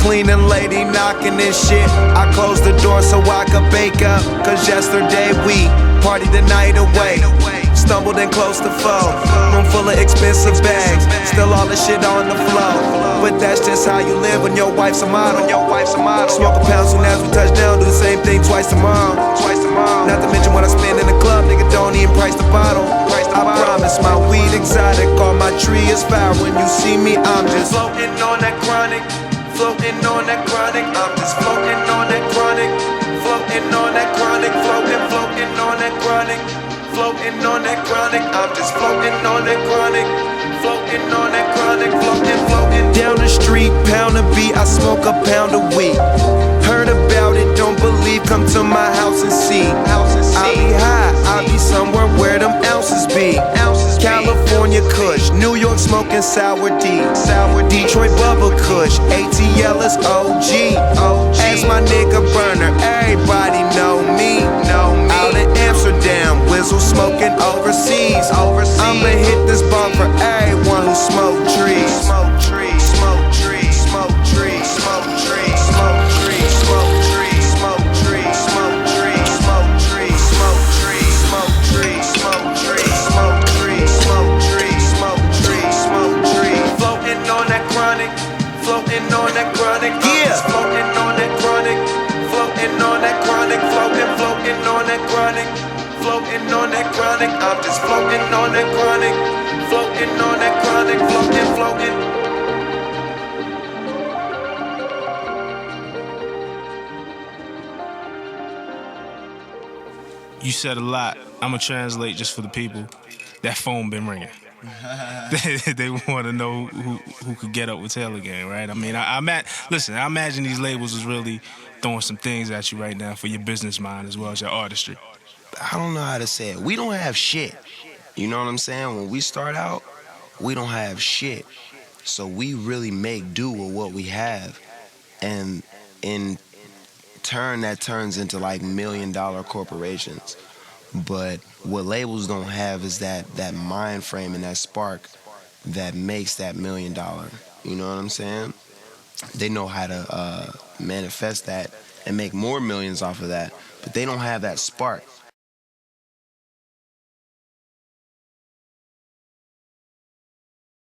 cleaning lady knocking this shit. I closed the door so I could bake up, cause yesterday we partied the night away. Stumbled in close to foe. Room full of expensive bags, still all the shit on the floor. But that's just how you live when your wife's a model. Smoke a pound soon as we touch down, do the same thing twice tomorrow. Not to mention what I spend in the club, nigga don't even price the bottle. I promise my weed exotic, all my tree is fire. When you see me, I'm just floating on that chronic, floating on that chronic. I'm just floating on that chronic, floating on that chronic, floating on that chronic, floating on that chronic. I'm just floating on that chronic, floating on that chronic, floating. Down the street, pound a beat, I smoke a pound a week. Heard about it, don't believe, come to my house and see. I'll be high, I'll be somewhere where them ounces be. California Kush, New York smoking sour D, Detroit Bubba Kush, ATL is OG. Ask my nigga Burner, everybody know me. Out in Amsterdam, Wizzle smoking overseas. I'ma hit this bong for everyone who smoke trees. Smoke trees, smoke trees, smoke trees, smoke trees, smoke trees, smoke trees, smoke trees, smoke trees, smoke trees, smoke trees, smoke trees, smoke trees, smoke trees, smoke trees, smoke trees, smoke trees. Floating on that chronic, floating on that chronic. Yeah, floating on that chronic, floating on that chronic, floating on that chronic, floating on that chronic. I'm just floating on that chronic, floating on that chronic, floating. You said a lot. I'ma translate just for the people. That phone been ringing. They want to know who could get up with Taylor Gang, right? I mean, listen, I imagine these labels is really throwing some things at you right now for your business mind as well as your artistry. I don't know how to say it. We don't have shit. You know what I'm saying? When we start out, we don't have shit. So we really make do with what we have. And in turn, that turns into like $1 million corporations. But what labels don't have is that mind frame and that spark that makes that $1 million. You know what I'm saying? They know how to manifest that and make more millions off of that, but they don't have that spark.